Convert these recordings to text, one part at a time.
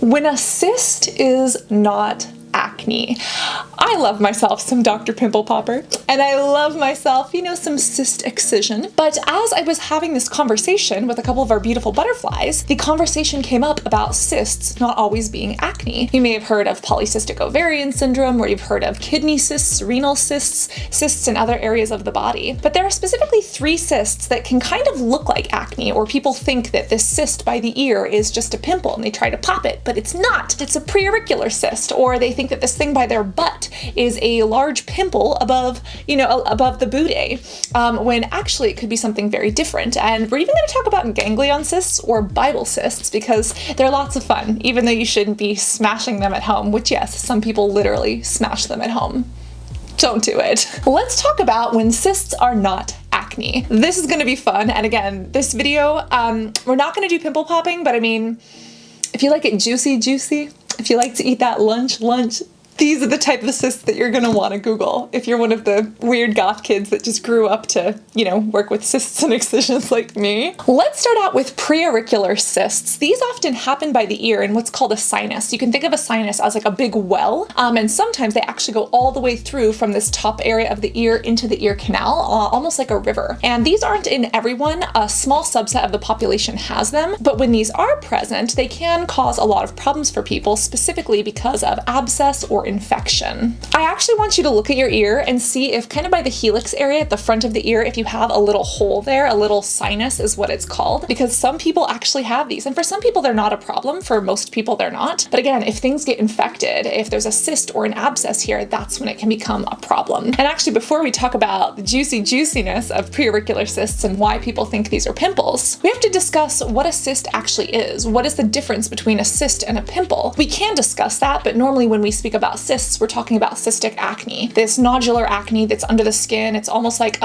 When a cyst is not acne. I love myself some Dr. Pimple Popper, and I love myself, some cyst excision. But as I was having this conversation with a couple of our beautiful butterflies, the conversation came up about cysts not always being acne. You may have heard of polycystic ovarian syndrome, or you've heard of kidney cysts, renal cysts, cysts in other areas of the body. But there are specifically 3 cysts that can kind of look like acne, or people think that this cyst by the ear is just a pimple and they try to pop it, but it's not. It's a preauricular cyst, or they think that this thing by their butt is a large pimple above, above the booty, when actually it could be something very different. And we're even going to talk about ganglion cysts or Bible cysts because they're lots of fun, even though you shouldn't be smashing them at home, which yes, some people literally smash them at home. Don't do it. Let's talk about when cysts are not acne. This is going to be fun. And again, this video, we're not going to do pimple popping, but I mean, if you like it juicy, if you like to eat that lunch, these are the type of cysts that you're going to want to Google if you're one of the weird goth kids that just grew up to, work with cysts and excisions like me. Let's start out with preauricular cysts. These often happen by the ear in what's called a sinus. You can think of a sinus as like a big well, and sometimes they actually go all the way through from this top area of the ear into the ear canal, almost like a river. And these aren't in everyone. A small subset of the population has them, but when these are present, they can cause a lot of problems for people, specifically because of abscess or infection. I actually want you to look at your ear and see if kind of by the helix area at the front of the ear, if you have a little hole there, a little sinus is what it's called, because some people actually have these. And for some people, they're not a problem. For most people, they're not. But again, if things get infected, if there's a cyst or an abscess here, that's when it can become a problem. And actually, before we talk about the juiciness of preauricular cysts and why people think these are pimples, we have to discuss what a cyst actually is. What is the difference between a cyst and a pimple? We can discuss that, but normally when we speak about cysts, we're talking about cystic acne. This nodular acne that's under the skin. It's almost like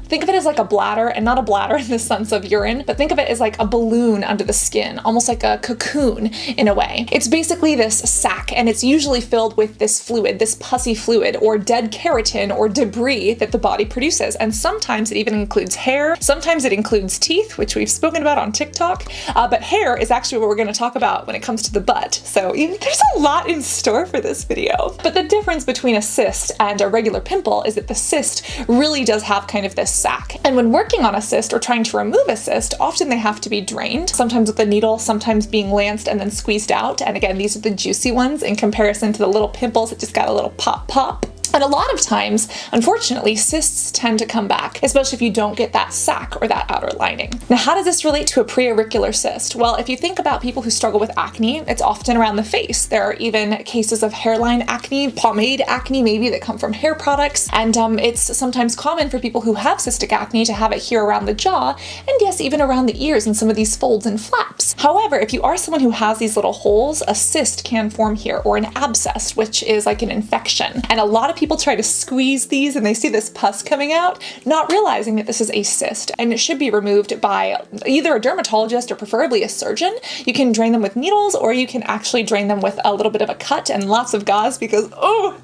think of it as like a bladder, and not a bladder in the sense of urine, but think of it as like a balloon under the skin, almost like a cocoon in a way. It's basically this sac, and it's usually filled with this fluid, this pussy fluid, or dead keratin or debris that the body produces. And sometimes it even includes hair. Sometimes it includes teeth, which we've spoken about on TikTok. But hair is actually what we're going to talk about when it comes to the butt. So there's a lot in store for this video. But the difference between a cyst and a regular pimple is that the cyst really does have kind of this sac. And when working on a cyst or trying to remove a cyst, often they have to be drained, sometimes with a needle, sometimes being lanced and then squeezed out. And again, these are the juicy ones in comparison to the little pimples that just got a little pop. And a lot of times, unfortunately, cysts tend to come back, especially if you don't get that sac or that outer lining. Now, how does this relate to a preauricular cyst? Well, if you think about people who struggle with acne, it's often around the face. There are even cases of hairline acne, pomade acne maybe, that come from hair products. And it's sometimes common for people who have cystic acne to have it here around the jaw, and yes, even around the ears and some of these folds and flaps. However, if you are someone who has these little holes, a cyst can form here, or an abscess, which is like an infection. And a lot of people try to squeeze these and they see this pus coming out, not realizing that this is a cyst, and it should be removed by either a dermatologist or preferably a surgeon. You can drain them with needles, or you can actually drain them with a little bit of a cut and lots of gauze, because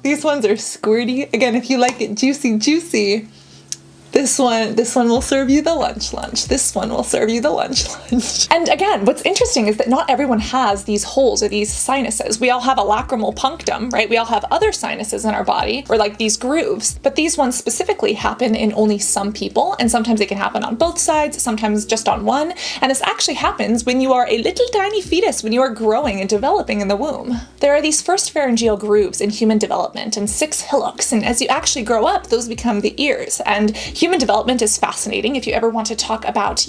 these ones are squirty. Again, if you like it juicy, this one will serve you the lunch. This one will serve you the lunch. And again, what's interesting is that not everyone has these holes or these sinuses. We all have a lacrimal punctum, right? We all have other sinuses in our body, or like these grooves, but these ones specifically happen in only some people, and sometimes they can happen on both sides, sometimes just on one. And this actually happens when you are a little tiny fetus, when you are growing and developing in the womb. There are these first pharyngeal grooves in human development and 6 hillocks, and as you actually grow up, those become the ears. And human development is fascinating. If you ever want to talk about,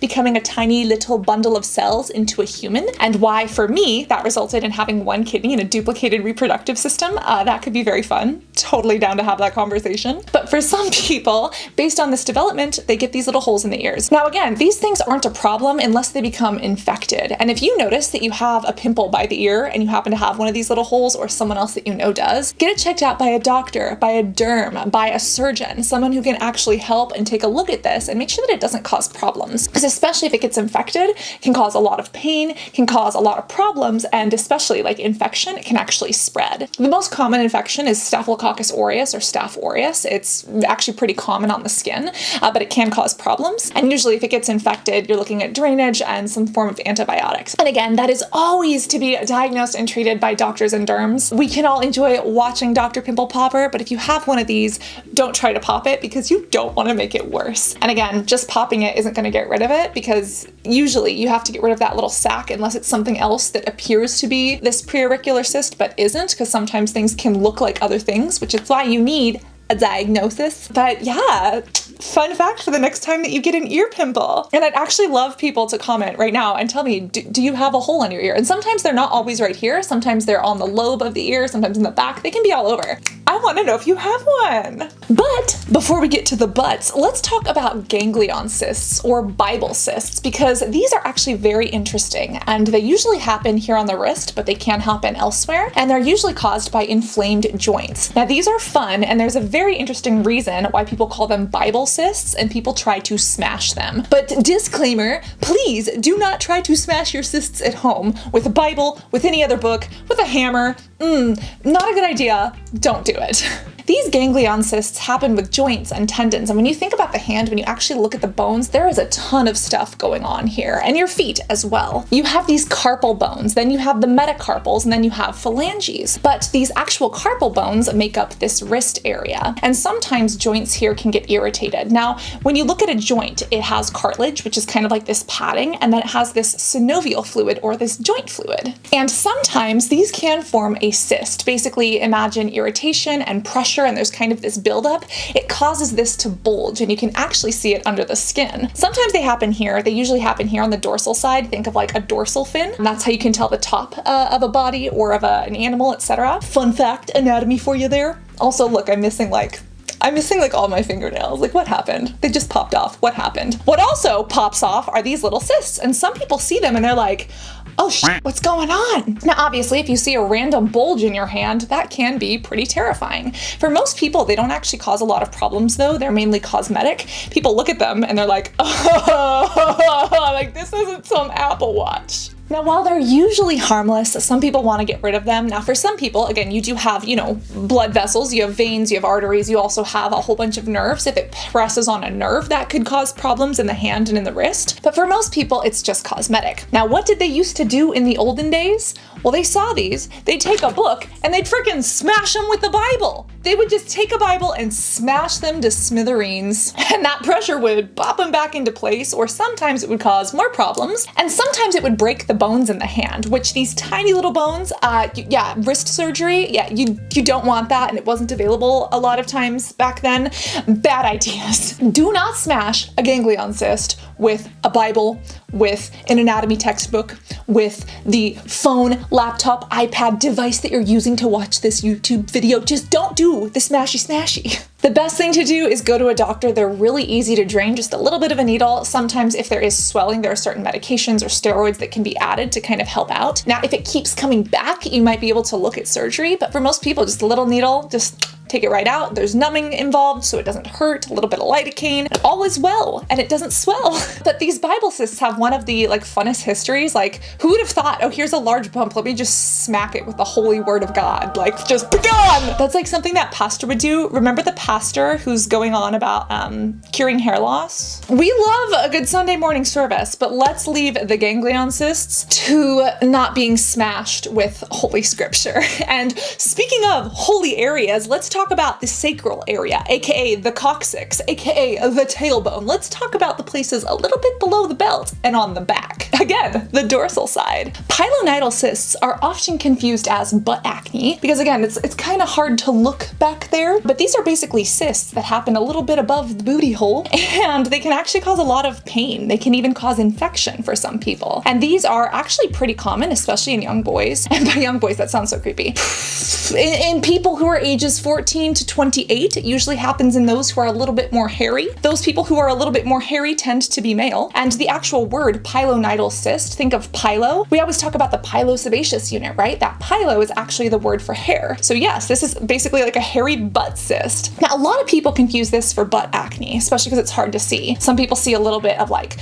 becoming a tiny little bundle of cells into a human, and why for me that resulted in having 1 kidney and a duplicated reproductive system, that could be very fun. Totally down to have that conversation. But for some people, based on this development, they get these little holes in the ears. Now again, these things aren't a problem unless they become infected. And if you notice that you have a pimple by the ear and you happen to have one of these little holes, or someone else that you know does, get it checked out by a doctor, by a derm, by a surgeon, someone who can actually actually help and take a look at this and make sure that it doesn't cause problems. Because especially if it gets infected, it can cause a lot of pain, can cause a lot of problems, and especially like infection, it can actually spread. The most common infection is Staphylococcus aureus or Staph aureus. It's actually pretty common on the skin, but it can cause problems. And usually if it gets infected, you're looking at drainage and some form of antibiotics. And again, that is always to be diagnosed and treated by doctors and derms. We can all enjoy watching Dr. Pimple Popper, but if you have one of these, don't try to pop it because you don't want to make it worse. And again, just popping it isn't going to get rid of it because usually you have to get rid of that little sac unless it's something else that appears to be this preauricular cyst but isn't, because sometimes things can look like other things, which is why you need a diagnosis. But yeah, fun fact for the next time that you get an ear pimple. And I'd actually love people to comment right now and tell me, do you have a hole in your ear? And sometimes they're not always right here. Sometimes they're on the lobe of the ear, sometimes in the back. They can be all over. I want to know if you have one. But before we get to the butts, let's talk about ganglion cysts or Bible cysts, because these are actually very interesting and they usually happen here on the wrist, but they can happen elsewhere. And they're usually caused by inflamed joints. Now these are fun, and there's a very interesting reason why people call them Bible cysts and people try to smash them. But disclaimer, please do not try to smash your cysts at home with a Bible, with any other book, with a hammer. Not a good idea. Don't do it. These ganglion cysts happen with joints and tendons, and when you think about the hand, when you actually look at the bones, there is a ton of stuff going on here, and your feet as well. You have these carpal bones, then you have the metacarpals, and then you have phalanges. But these actual carpal bones make up this wrist area, and sometimes joints here can get irritated. Now, when you look at a joint, it has cartilage, which is kind of like this padding, and then it has this synovial fluid or this joint fluid. And sometimes these can form a cyst. Basically, imagine irritation and pressure, and there's kind of this buildup. It causes this to bulge, and you can actually see it under the skin. Sometimes they happen here. They usually happen here on the dorsal side. Think of like a dorsal fin. And that's how you can tell the top of a body or of an animal, etc. Fun fact, anatomy for you there. Also, look, I'm missing like all my fingernails. Like, what happened? They just popped off. What happened? What also pops off are these little cysts, and some people see them and they're like, oh shit, what's going on? Now, obviously, if you see a random bulge in your hand, that can be pretty terrifying. For most people, they don't actually cause a lot of problems though. They're mainly cosmetic. People look at them and they're like, oh, like this isn't some Apple Watch. Now, while they're usually harmless, some people want to get rid of them. Now, for some people, again, you do have, blood vessels, you have veins, you have arteries, you also have a whole bunch of nerves. If it presses on a nerve, that could cause problems in the hand and in the wrist. But for most people, it's just cosmetic. Now, what did they used to do in the olden days? Well, they saw these, they'd take a book and they'd freaking smash them with the Bible. They would just take a Bible and smash them to smithereens, and that pressure would pop them back into place, or sometimes it would cause more problems, and sometimes it would break the bones in the hand, which these tiny little bones, wrist surgery, you don't want that, and it wasn't available a lot of times back then. Bad ideas. Do not smash a ganglion cyst with a Bible, with an anatomy textbook, with the phone, laptop, iPad device that you're using to watch this YouTube video. Just don't do the smashy smashy. The best thing to do is go to a doctor. They're really easy to drain, just a little bit of a needle. Sometimes if there is swelling, there are certain medications or steroids that can be added to kind of help out. Now, if it keeps coming back, you might be able to look at surgery, but for most people, just a little needle, just take it right out. There's numbing involved, so it doesn't hurt, a little bit of lidocaine, and all is well, and it doesn't swell. But these Bible cysts have one of the funnest histories. Who would have thought, oh, here's a large bump, let me just smack it with the holy word of God. Just be gone! That's something that pastor would do. Remember the pastor who's going on about curing hair loss? We love a good Sunday morning service, but let's leave the ganglion cysts to not being smashed with holy scripture. And speaking of holy areas, let's talk about the sacral area, aka the coccyx, aka the tailbone. Let's talk about the places a little bit below the belt and on the back. Again, the dorsal side. Pilonidal cysts are often confused as butt acne because, again, it's kind of hard to look back there, but these are basically cysts that happen a little bit above the booty hole, and they can actually cause a lot of pain. They can even cause infection for some people. And these are actually pretty common, especially in young boys. And by young boys, that sounds so creepy. In people who are ages 14 14 to 28. It usually happens in those who are a little bit more hairy. Those people who are a little bit more hairy tend to be male. And the actual word pilonidal cyst, think of pilo. We always talk about the pilosebaceous unit, right? That pilo is actually the word for hair. So yes, this is basically like a hairy butt cyst. Now, a lot of people confuse this for butt acne, especially because it's hard to see. Some people see a little bit of like,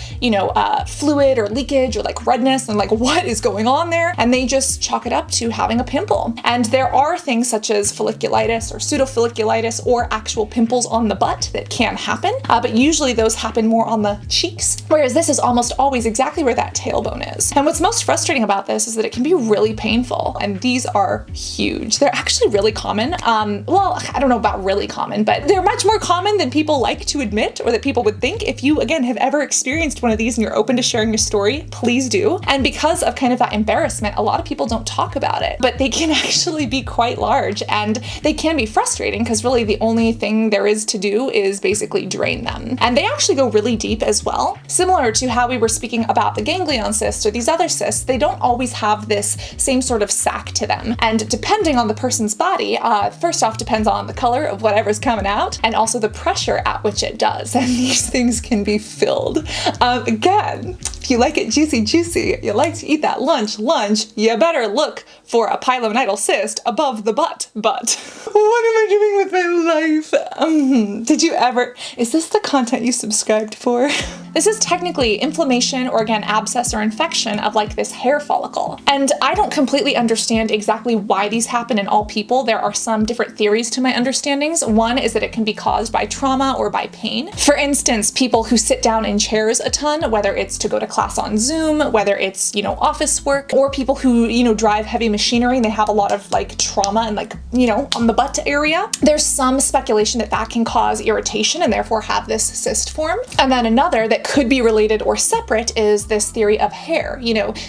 fluid or leakage or like redness and like, what is going on there? And they just chalk it up to having a pimple. And there are things such as folliculitis or pseudofolliculitis or actual pimples on the butt that can happen, but usually those happen more on the cheeks, whereas this is almost always exactly where that tailbone is. And what's most frustrating about this is that it can be really painful, and these are huge. They're actually really common. Well, I don't know about really common, but they're much more common than people like to admit or that people would think. If you, again, have ever experienced one of these and you're open to sharing your story, please do. And because of kind of that embarrassment, a lot of people don't talk about it, but they can actually be quite large, and they can be frustrating because really the only thing there is to do is basically drain them. And they actually go really deep as well. Similar to how we were speaking about the ganglion cyst or these other cysts, they don't always have this same sort of sac to them. And depending on the person's body, first off depends on the color of whatever's coming out and also the pressure at which it does. And these things can be filled. Again, if you like it juicy, you like to eat that lunch, you better look for a pilonidal cyst above the butt. But what am I doing with my life? Did you ever, is this the content you subscribed for? This is technically inflammation or again, abscess or infection of like this hair follicle. And I don't completely understand exactly why these happen in all people. There are some different theories to my understandings. One is that it can be caused by trauma or by pain. For instance, people who sit down in chairs a ton, whether it's to go to class on Zoom, whether it's, office work, or people who, drive heavy machinery and they have a lot of like trauma and like, on the butt area. There's some speculation that that can cause irritation and therefore have this cyst form. And then another that could be related or separate is this theory of hair.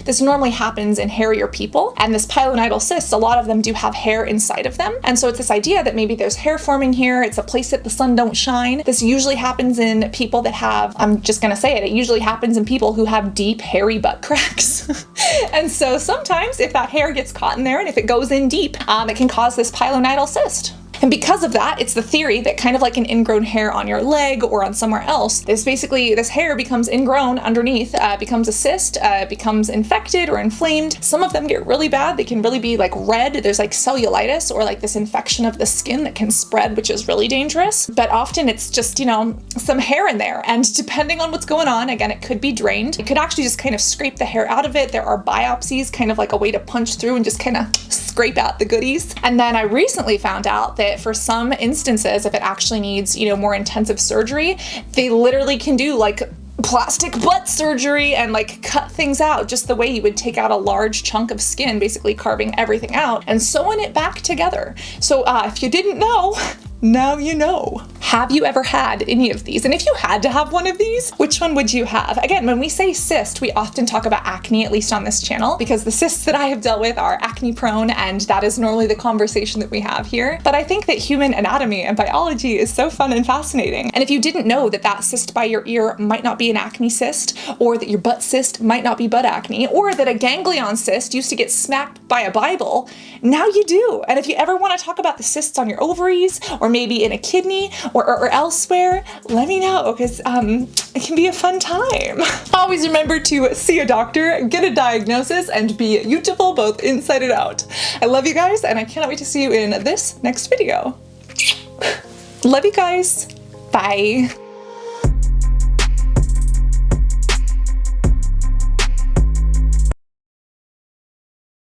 This normally happens in hairier people, and this pilonidal cysts, a lot of them do have hair inside of them. And so it's this idea that maybe there's hair forming here, it's a place that the sun don't shine. This usually happens in people that have, I'm just gonna say it, it usually happens in people who have deep hairy butt cracks. And so sometimes if that hair gets caught in there and if it goes in deep, it can cause this pilonidal cyst. And because of that, it's the theory that kind of like an ingrown hair on your leg or on somewhere else, this hair becomes ingrown underneath, becomes a cyst, becomes infected or inflamed. Some of them get really bad. They can really be like red. There's like cellulitis or like this infection of the skin that can spread, which is really dangerous. But often it's just, some hair in there. And depending on what's going on, again, it could be drained. You could actually just kind of scrape the hair out of it. There are biopsies, kind of like a way to punch through and just kind of scrape out the goodies. And then I recently found out that for some instances, if it actually needs, more intensive surgery, they literally can do like plastic butt surgery and like cut things out just the way you would take out a large chunk of skin, basically carving everything out and sewing it back together. So if you didn't know, now you know. Have you ever had any of these? And if you had to have one of these, which one would you have? Again, when we say cyst, we often talk about acne, at least on this channel, because the cysts that I have dealt with are acne prone, and that is normally the conversation that we have here. But I think that human anatomy and biology is so fun and fascinating. And if you didn't know that that cyst by your ear might not be an acne cyst, or that your butt cyst might not be butt acne, or that a ganglion cyst used to get smacked by a Bible, now you do. And if you ever want to talk about the cysts on your ovaries, or maybe in a kidney or elsewhere, let me know, because it can be a fun time. Always remember to see a doctor, get a diagnosis, and be beautiful both inside and out. I love you guys, and I cannot wait to see you in this next video. Love you guys. Bye.